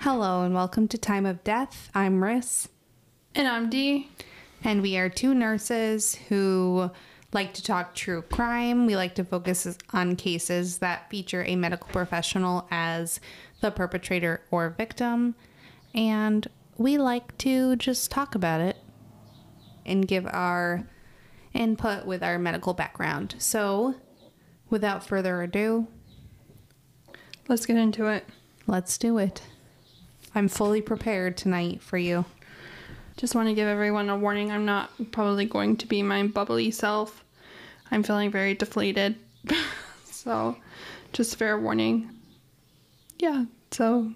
Hello and welcome to Time of Death. I'm Ris. And I'm Dee. And we are two nurses who like to talk true crime. We like to focus on cases that feature a medical professional as the perpetrator or victim. And we like to just talk about it and give our input with our medical background. So, without further ado, let's get into it. Let's do it. I'm fully prepared tonight for you. Just want to give everyone a warning. I'm not probably going to be my bubbly self. I'm feeling very deflated. So, just fair warning. Yeah, so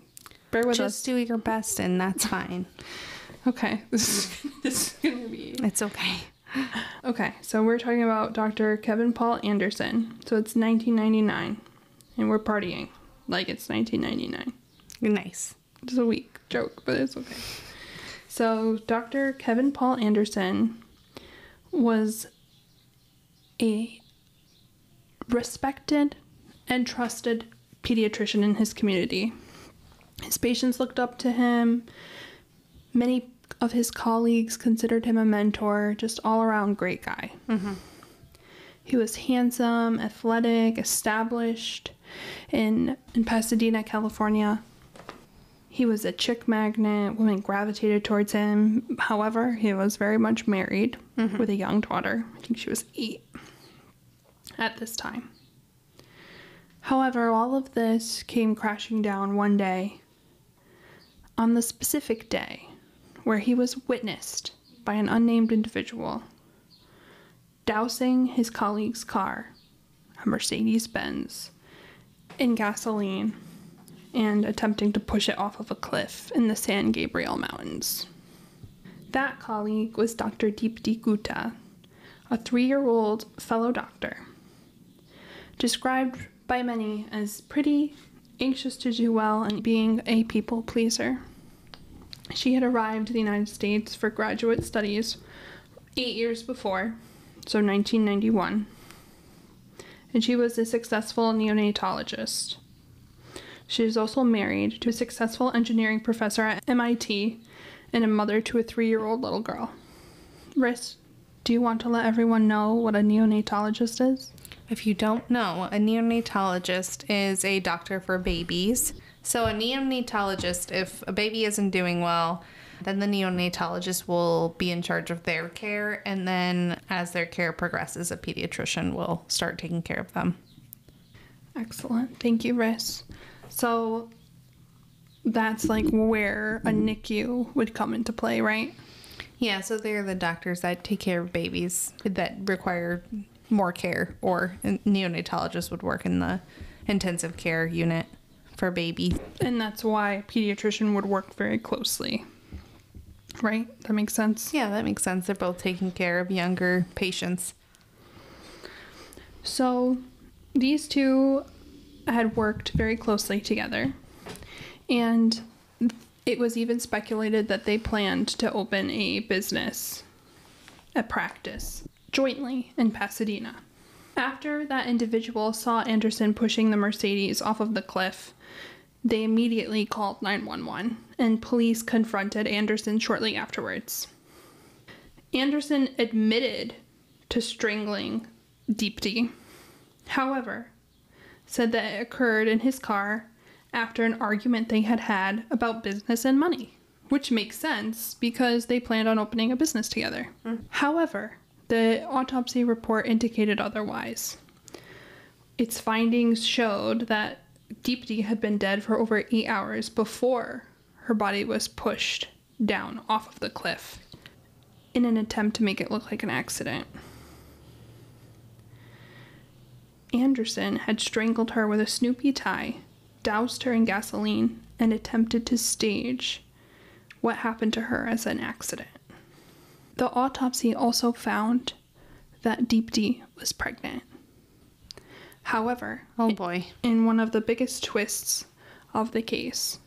bear with us. Just do your best and that's fine. Okay. This is going to be... It's okay. Okay, so we're talking about Dr. Kevin Paul Anderson. So it's 1999, and we're partying like it's 1999. Nice. It's a weak joke, but it's okay. So Dr. Kevin Paul Anderson was a respected and trusted pediatrician in his community. His patients looked up to him. Many of his colleagues considered him a mentor, just all-around great guy. Mm-hmm. He was handsome, athletic, established in Pasadena, California. He was a chick magnet. Women gravitated towards him. However, he was very much married with a young daughter. I think she was 8 at this time. However, all of this came crashing down one day, on the specific day where he was witnessed by an unnamed individual dousing his colleague's car, a Mercedes-Benz, in gasoline and attempting to push it off of a cliff in the San Gabriel Mountains. That colleague was Dr. Deepti Gupta, a 3-year-old fellow doctor, described by many as pretty, anxious to do well, and being a people pleaser. She had arrived to the United States for graduate studies 8 years before, so 1991, and she was a successful neonatologist. She is also married to a successful engineering professor at MIT and a mother to a 3-year-old little girl. Ris, do you want to let everyone know what a neonatologist is? If you don't know, a neonatologist is a doctor for babies. So a neonatologist, if a baby isn't doing well, then the neonatologist will be in charge of their care, and then as their care progresses, a pediatrician will start taking care of them. Excellent. Thank you, Ris. So that's like where a NICU would come into play, right? Yeah, so they're the doctors that take care of babies that require more care, or a neonatologist would work in the intensive care unit for babies. And that's why a pediatrician would work very closely, right? That makes sense? Yeah, that makes sense. They're both taking care of younger patients. So these two had worked very closely together, and it was even speculated that they planned to open a business, a practice, jointly in Pasadena. After that individual saw Anderson pushing the Mercedes off of the cliff, they immediately called 911, and police confronted Anderson shortly afterwards. Anderson admitted to strangling Deepti. However, said that it occurred in his car after an argument they had had about business and money, which makes sense because they planned on opening a business together. However, the autopsy report indicated otherwise. Its findings showed that Deepti had been dead for over 8 hours before her body was pushed down off of the cliff in an attempt to make it look like an accident. Anderson had strangled her with a Snoopy tie, doused her in gasoline, and attempted to stage what happened to her as an accident. The autopsy also found that Deepti was pregnant. However, oh boy, in one of the biggest twists of the case,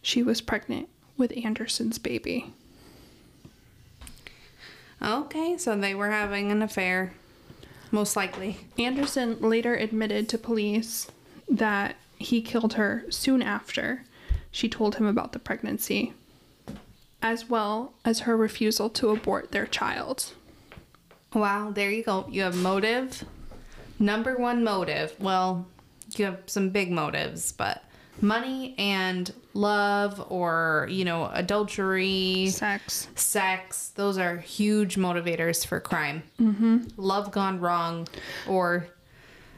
she was pregnant with Anderson's baby. Okay, so they were having an affair. Most likely. Anderson later admitted to police that he killed her soon after she told him about the pregnancy, as well as her refusal to abort their child. Wow, there you go. You have motive. Number one motive. Well, you have some big motives, but money and love, or, you know, adultery, sex, those are huge motivators for crime. Love gone wrong, or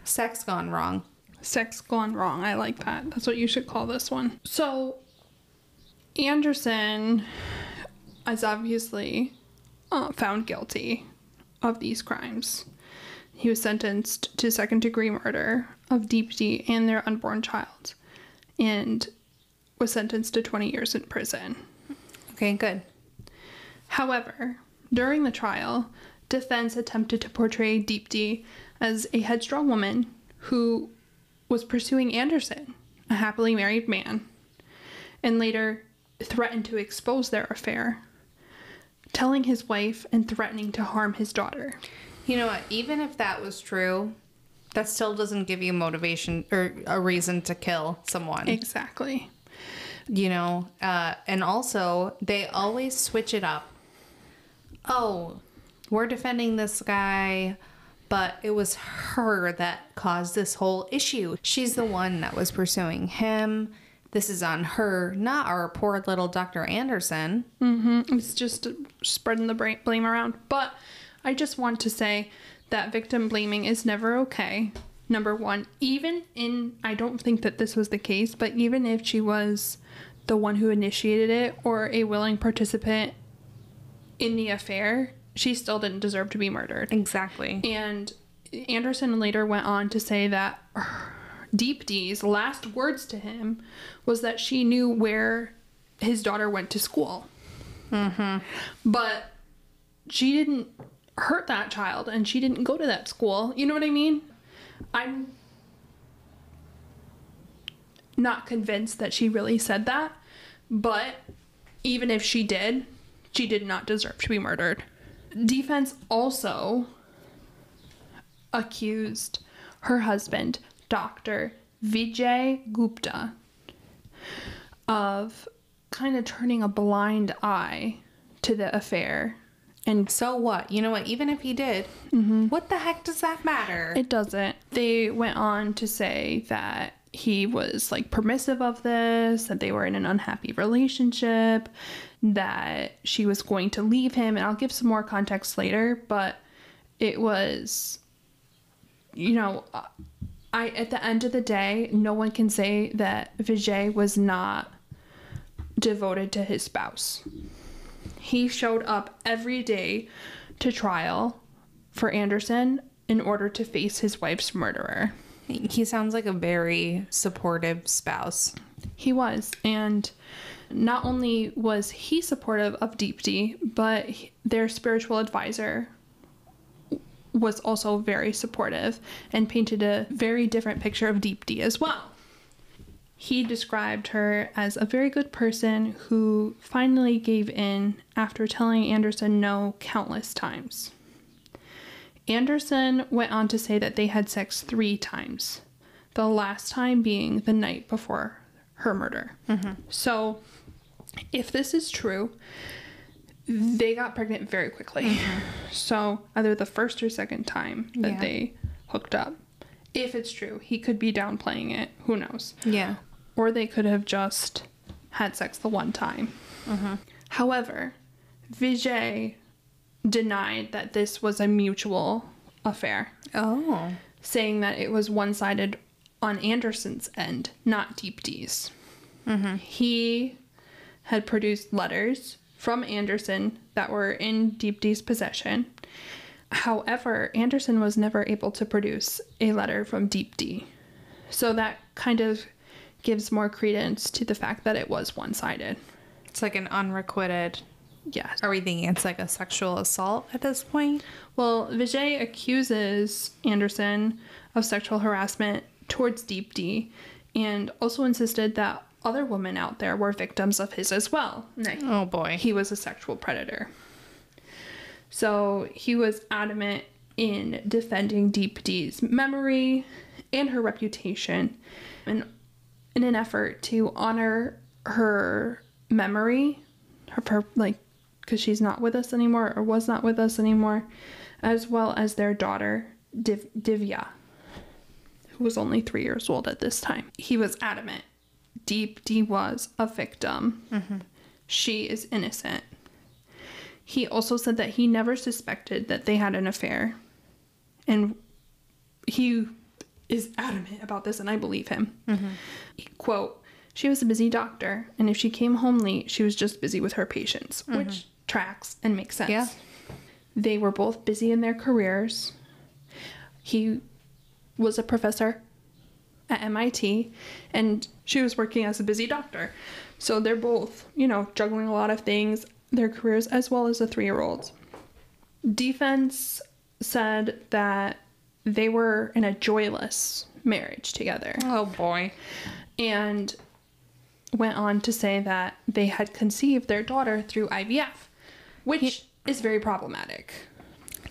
sex gone wrong. Sex gone wrong. I like that. That's what you should call this one. So Anderson is obviously found guilty of these crimes. He was sentenced to second-degree murder of Deepti and their unborn child, and was sentenced to 20 years in prison. Okay, good. However, during the trial, defense attempted to portray Deepti as a headstrong woman who was pursuing Anderson, a happily married man, and later threatened to expose their affair, telling his wife and threatening to harm his daughter. You know what? Even if that was true, that still doesn't give you motivation or a reason to kill someone. Exactly. You know, and also they always switch it up. Oh, we're defending this guy, but it was her that caused this whole issue. She's the one that was pursuing him. This is on her, not our poor little Dr. Anderson. It's just spreading the blame around. But I just want to say that victim blaming is never okay. Number one, even in, I don't think that this was the case, but even if she was the one who initiated it or a willing participant in the affair, she still didn't deserve to be murdered. Exactly. And Anderson later went on to say that Deepti's last words to him was that she knew where his daughter went to school. But she didn't hurt that child, and she didn't go to that school. You know what I mean? I'm not convinced that she really said that, but even if she did not deserve to be murdered. Defense also accused her husband, Dr. Vijay Gupta, of kind of turning a blind eye to the affair. And so what? You know what? Even if he did, what the heck does that matter? It doesn't. They went on to say that he was like permissive of this, that they were in an unhappy relationship, that she was going to leave him. And I'll give some more context later, but it was, you know, at the end of the day, no one can say that Vijay was not devoted to his spouse. He showed up every day to trial for Anderson in order to face his wife's murderer. He sounds like a very supportive spouse. He was. And not only was he supportive of Deepti, but their spiritual advisor was also very supportive and painted a very different picture of Deepti as well. He described her as a very good person who finally gave in after telling Anderson no countless times. Anderson went on to say that they had sex 3 times, the last time being the night before her murder. So if this is true, they got pregnant very quickly. So either the first or second time that they hooked up. If it's true, he could be downplaying it. Who knows? Yeah. Or they could have just had sex the one time. However, Vijay denied that this was a mutual affair. Oh. Saying that it was one-sided on Anderson's end, not Deepti's. He had produced letters from Anderson that were in Deepti's possession. However, Anderson was never able to produce a letter from Deepti. So that kind of gives more credence to the fact that it was one-sided. It's like an unrequited. Yes. Are we thinking it's like a sexual assault at this point? Well, Vijay accuses Anderson of sexual harassment towards Deepti and also insisted that other women out there were victims of his as well. Oh boy. He was a sexual predator. So he was adamant in defending Deepti's memory and her reputation, and in an effort to honor her memory, her like, because she's not with us anymore, or was not with us anymore, as well as their daughter, Divya, who was only 3 years old at this time. He was adamant. Deepti was a victim. She is innocent. He also said that he never suspected that they had an affair. And he is adamant about this, and I believe him. Quote, "She was a busy doctor, and if she came home late, she was just busy with her patients," which tracks and makes sense. Yeah. They were both busy in their careers. He was a professor at MIT, and she was working as a busy doctor. So they're both, you know, juggling a lot of things, their careers, as well as the 3-year-olds. Defense said that they were in a joyless marriage together. Oh, boy. And went on to say that they had conceived their daughter through IVF, which is very problematic.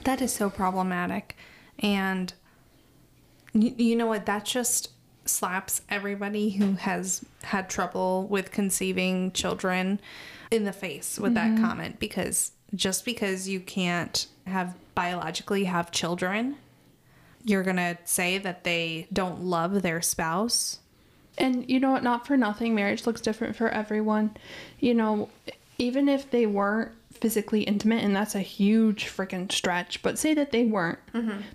That is so problematic. And you know what? That just slaps everybody who has had trouble with conceiving children in the face with that comment, because just because you can't biologically have children, you're gonna say that they don't love their spouse. And you know what? Not for nothing, marriage looks different for everyone. You know, even if they weren't physically intimate, and that's a huge freaking stretch, but say that they weren't,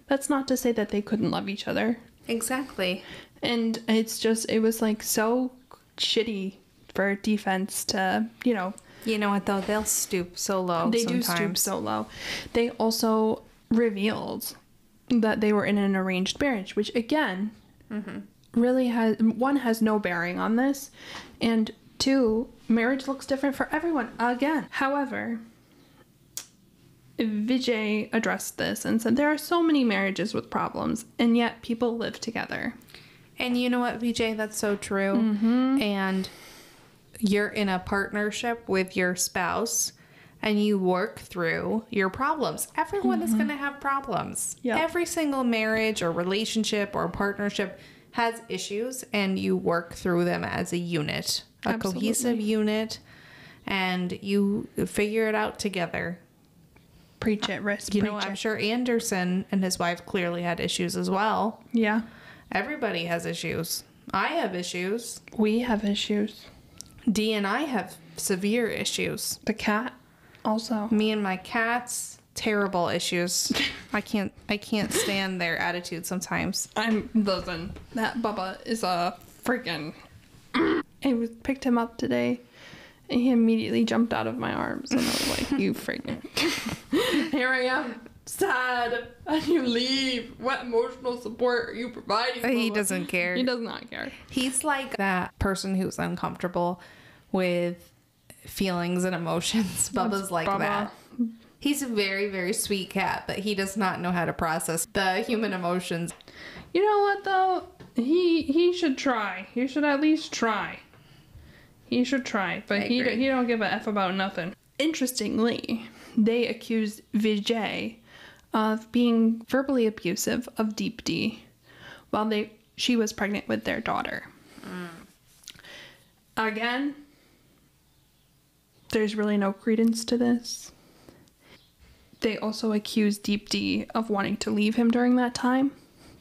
that's not to say that they couldn't love each other. Exactly. And it's just, it was like so shitty for defense to, you know. You know what, though? They'll stoop so low. They sometimes. do stoop so low. They also revealed that they were in an arranged marriage, which again, really has no bearing on this. And 2, marriage looks different for everyone again. However, Vijay addressed this and said there are so many marriages with problems, and yet people live together. And you know what, Vijay? That's so true. And you're in a partnership with your spouse, and you work through your problems. Everyone is going to have problems. Yep. Every single marriage or relationship or partnership has issues, and you work through them as a unit, a cohesive unit, and you figure it out together. Preach it, Ris. You know, I'm sure Anderson and his wife clearly had issues as well. Yeah. Everybody has issues. I have issues. We have issues. Dee and I have severe issues. The cat also. Me and my cats, terrible issues. I can't stand their attitude sometimes. Listen, that Bubba is a freaking... I picked him up today, and he immediately jumped out of my arms, and I was like, you freaking... Here I am, sad, and you leave. What emotional support are you providing? He doesn't care. He does not care. He's like that person who's uncomfortable with feelings and emotions. Bubba's like Bubba. that. He's a very, very sweet cat, but he does not know how to process the human emotions. You know what, though? He should try. He should at least try. He should try, but he don't give a F about nothing. Interestingly, they accused Vijay of being verbally abusive of Deepti while she was pregnant with their daughter. Again, there's really no credence to this. They also accused Deepti of wanting to leave him during that time,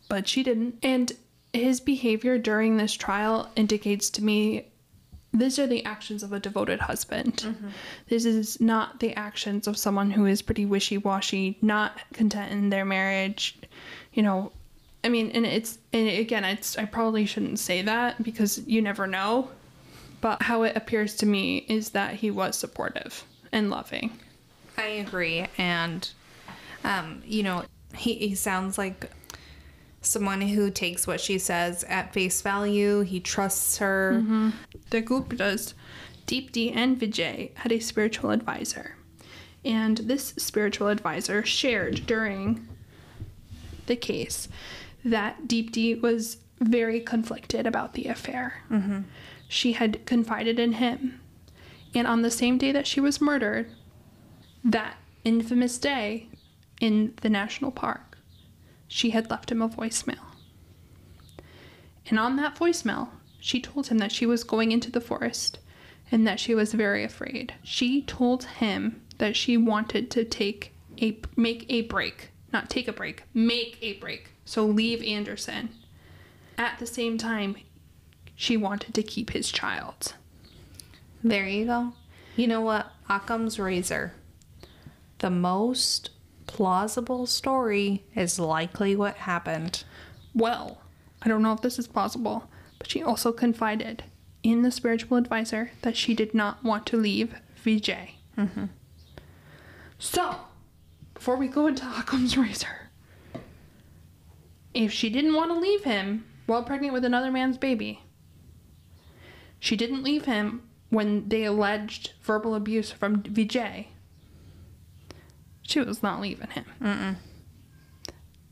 but she didn't. And his behavior during this trial indicates to me these are the actions of a devoted husband. This is not the actions of someone who is pretty wishy-washy, not content in their marriage. You know, I mean, I probably shouldn't say that because you never know. But how it appears to me is that he was supportive and loving. I agree. And, you know, he sounds like someone who takes what she says at face value. He trusts her. The Guptas, Deepti and Vijay, had a spiritual advisor. And this spiritual advisor shared during the case that Deepti was very conflicted about the affair. She had confided in him. And on the same day that she was murdered, that infamous day in the national park, she had left him a voicemail. And on that voicemail, she told him that she was going into the forest and that she was very afraid. She told him that she wanted to make a break. Not take a break, make a break. So leave Anderson. At the same time, she wanted to keep his child. There you go. You know what? Occam's razor. The most plausible story is likely what happened. Well, I don't know if this is plausible, but she also confided in the spiritual advisor that she did not want to leave Vijay. Mm-hmm. So, before we go into Occam's razor, if she didn't want to leave him while pregnant with another man's baby, she didn't leave him when they alleged verbal abuse from Vijay, she was not leaving him. Mm-mm.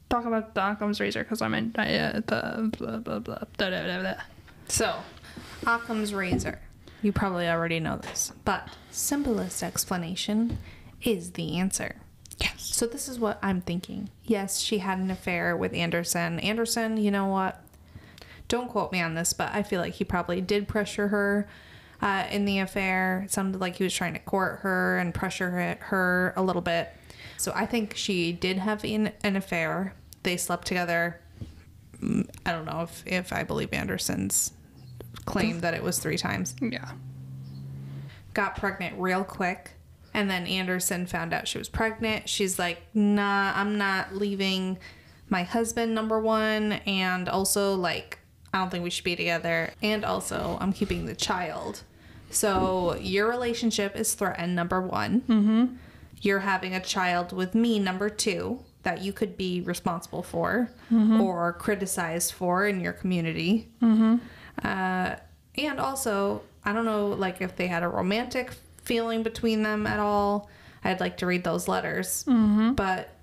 Talk about the Occam's razor, because I'm in blah, blah, blah, blah, da, da, da, da. So, Occam's razor. You probably already know this, but simplest explanation is the answer. Yes. So this is what I'm thinking. Yes, she had an affair with Anderson. Anderson, you know what? Don't quote me on this, but I feel like he probably did pressure her in the affair. It sounded like he was trying to court her and pressure her a little bit. So I think she did have an affair. They slept together. I don't know if I believe Anderson's claim that it was 3 times. Yeah. Got pregnant real quick. And then Anderson found out she was pregnant. She's like, nah, I'm not leaving my husband, number one. And also, like, I don't think we should be together. And also, I'm keeping the child. So your relationship is threatened, number one. Mm-hmm. You're having a child with me, number 2, that you could be responsible for or criticized for in your community. Mm-hmm. And also, I don't know, like, if they had a romantic feeling between them at all. I'd like to read those letters. Mm-hmm. But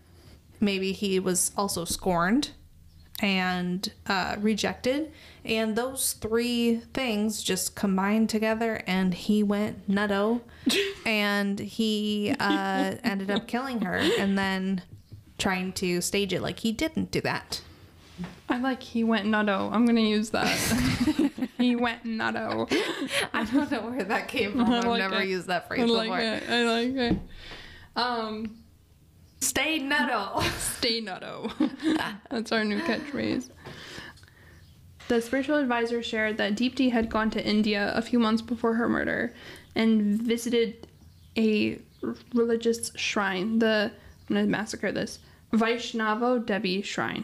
maybe he was also scorned and rejected. And those 3 things just combined together, and he went nutto. And he ended up killing her and then trying to stage it like he didn't do that. I like he went nutto. I'm going to use that. He went nutto. I don't know where that came from. I've never used that phrase before. I like it. Stay nutto. Stay nutto. That's our new catchphrase. The spiritual advisor shared that Deepti had gone to India a few months before her murder and visited a religious shrine, I'm going to massacre this, Vaishnava Devi Shrine,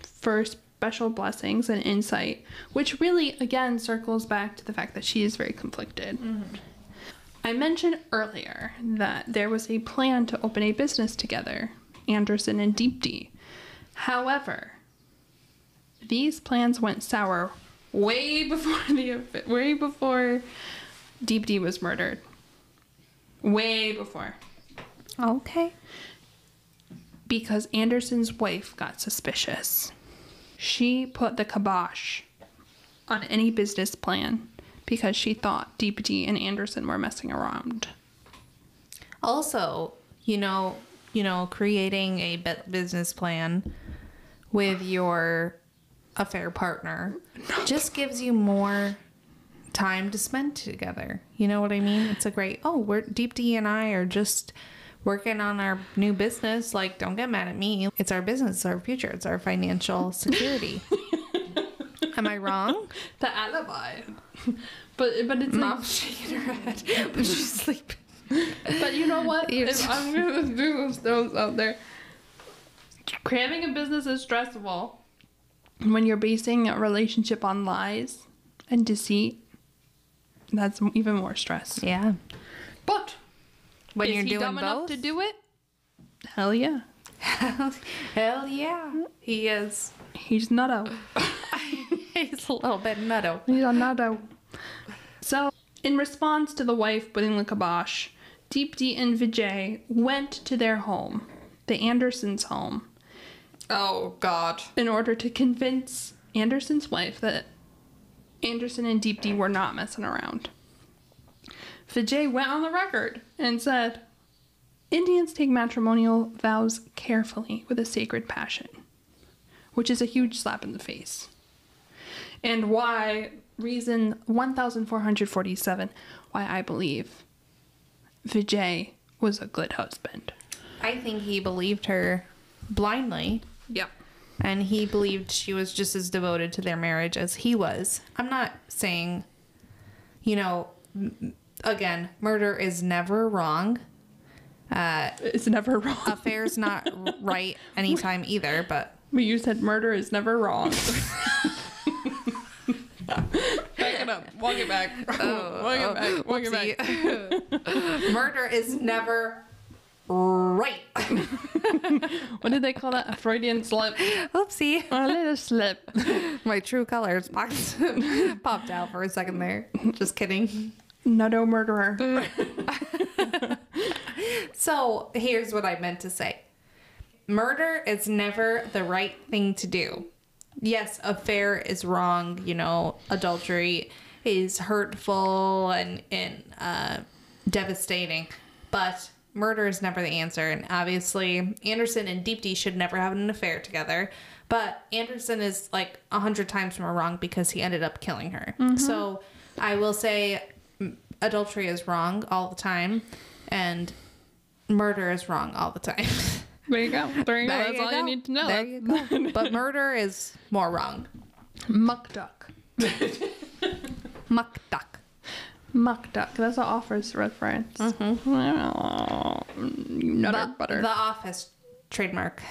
for special blessings and insight, which really, again, circles back to the fact that she is very conflicted. Mm-hmm. I mentioned earlier that there was a plan to open a business together, Anderson and Deepti. However, these plans went sour way before Deepti was murdered. Way before. Okay. Because Anderson's wife got suspicious. She put the kibosh on any business plan because she thought Deepti and Anderson were messing around. Also, you know, creating a business plan with your affair partner just gives you more time to spend together. You know what I mean? It's a great, Deepti and I are just working on our new business. Like, don't get mad at me. It's our business, it's our future, it's our financial security. Am I wrong? The alibi. But it's Mom's shaking her head, but she's sleeping. But you know what? If I'm gonna do those out there. Having a business is stressful when you're basing a relationship on lies and deceit. That's even more stress. Yeah. But when is you're he doing dumb both enough to do it? Hell yeah. Hell yeah. He is. He's nutto. He's a little bit nutto. He's a nutto. So, in response to the wife putting the kibosh, Deepti and Vijay went to their home, the Andersons' home. Oh, God. In order to convince Anderson's wife that Anderson and Deepti were not messing around. Vijay went on the record and said, Indians take matrimonial vows carefully with a sacred passion, which is a huge slap in the face. And why, reason 1447, why I believe Vijay was a good husband. I think he believed her blindly. Yep. And he believed she was just as devoted to their marriage as he was. I'm not saying, you know, again, murder is never wrong. It's never wrong. Affair's not right anytime either, but... But you said murder is never wrong. Back it up. Walk it back. Walk it back. Murder is never right. What did they call that? A Freudian slip? Oopsie. A little slip. My true colors popped out for a second there. Just kidding. Nutto murderer. So here's what I meant to say. Murder is never the right thing to do. Yes, affair is wrong. You know, adultery is hurtful and devastating. But murder is never the answer. And obviously, Anderson and Deepti should never have an affair together. But Anderson is like 100 times more wrong because he ended up killing her. Mm-hmm. So I will say adultery is wrong all the time. And murder is wrong all the time. There you go. That's all you need to know. There you go. But murder is more wrong. Muck duck. Muck duck. Muck duck. That's an Office reference. Mm-hmm. Nutter butter. The Office trademark.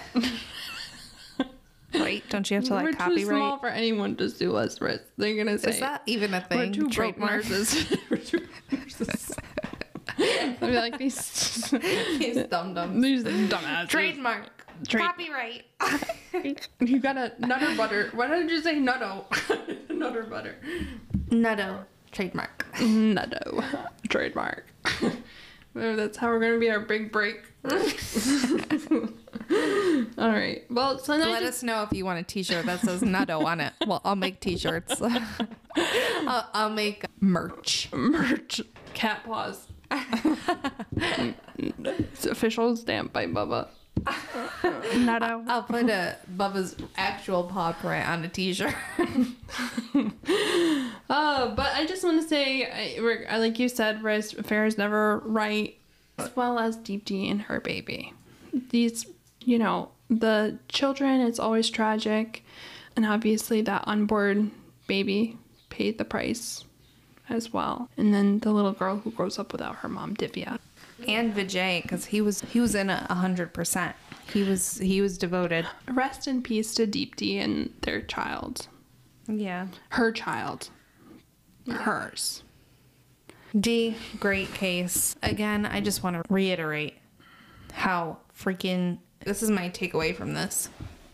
Right? Don't you have to like we're copyright? We're too small for anyone to sue us, Riz. They're gonna say. Is that even a thing? We're two broke nurses. We're two nurses. I'd be like these dum-dums. These dumbasses. Trademark. Copyright. You got a nutter butter. Why did you say nutto? Nutter butter. Nutto. Trademark. Nutto. Trademark. Maybe that's how we're gonna be our big break. All right. Well, so let us know if you want a t-shirt that says nutto on it. Well, I'll make t-shirts. I'll make merch. Cat paws. It's official stamp by Bubba. Nutto. I'll put Bubba's actual paw print on a t-shirt. But I just want to say, like you said, Riz, affair is never right, as well as Deepti and her baby. These, you know, the children, it's always tragic, and obviously that unborn baby paid the price as well. And then the little girl who grows up without her mom, Divya. And Vijay, because he was in 100%. He was devoted. Rest in peace to Deepti and their child. Yeah. Her child. Hers. Dee, great case. Again, I just want to reiterate how freaking... This is my takeaway from this.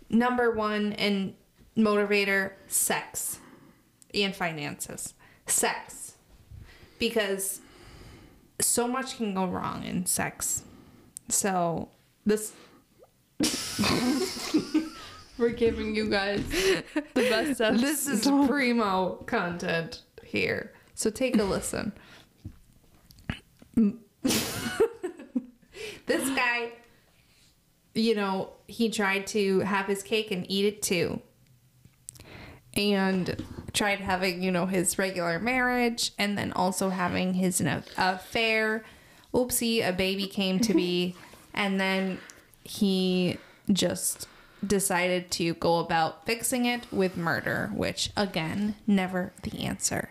Number one and motivator, sex. And finances. Sex. Because so much can go wrong in sex. So, this... We're giving you guys the best sex. This is primo content here. So take a listen. This guy, you know, he tried to have his cake and eat it too. And tried having, you know, his regular marriage and then also having his affair. Oopsie, a baby came to be. And then he just decided to go about fixing it with murder, which, again, never the answer.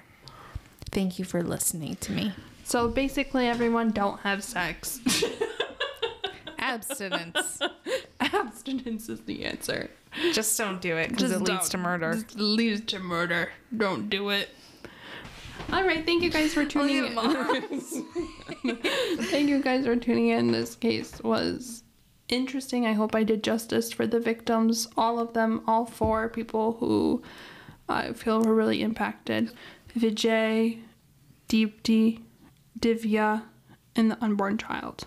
Thank you for listening to me. So basically, everyone, don't have sex. Abstinence. Abstinence is the answer. Just don't do it because it leads to murder. It leads to murder. Don't do it. All right. Thank you guys for tuning in. Thank you guys for tuning in. This case was interesting. I hope I did justice for the victims. All of them, all four people who I feel were really impacted. Vijay, Deepti, Divya, and the unborn child.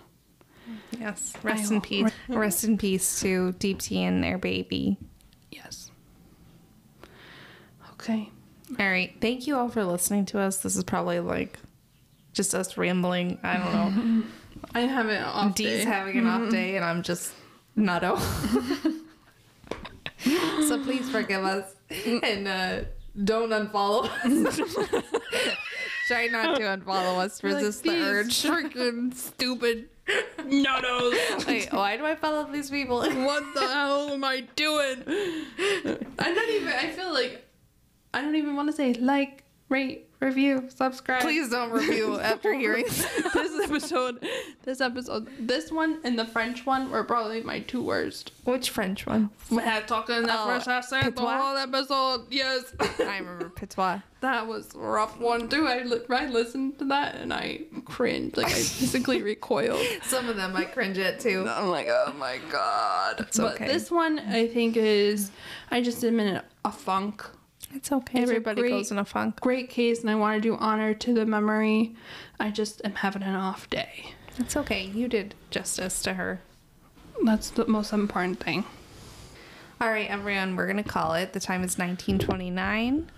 Yes. Rest in peace. Rest in peace to Deepti and their baby. Yes. Okay. All right. Thank you all for listening to us. This is probably like just us rambling. I don't know. I'm having an off day. Dee's having an off day and I'm just nutto. So please forgive us and don't unfollow us. Try not to unfollow us. Resist the urge. Freaking stupid nuttos. Wait, why do I follow these people? What the hell am I doing? I feel like I don't even want to say like, rate, review, subscribe. Please don't review after hearing this episode. This one and the French one were probably my two worst. Which French one? We had talking in that French accent the whole episode. Yes. I remember Patois. That was a rough one too. I listened to that and I cringed. Like I physically recoiled. Some of them I cringe at too. I'm like, oh my god. It's but okay. this one I think is, I just am in a funk. It's okay. It's Everybody goes in a funk. Great case, and I want to do honor to the memory. I just am having an off day. It's okay. You did justice to her. That's the most important thing. All right, everyone, we're going to call it. The time is 1929.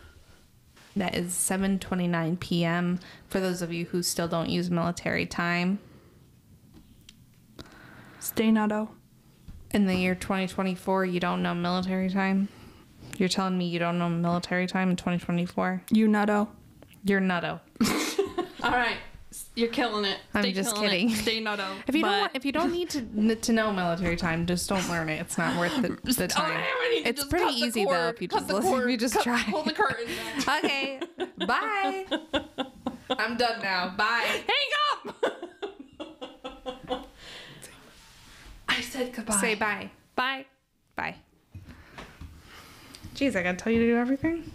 That is 7:29 p.m. for those of you who still don't use military time. Stay nutto. In the year 2024, you don't know military time? You're telling me you don't know military time in 2024? You nutto. You're nutto. All right. You're killing it. I'm just kidding. Stay nutto. If you don't need to know military time, just don't learn it. It's not worth the time. It's pretty easy though if you just listen. If you just try. Pull the curtain. Okay. Bye. I'm done now. Bye. Hang up. I said goodbye. Say bye. Bye. Bye. Jeez, I gotta tell you to do everything?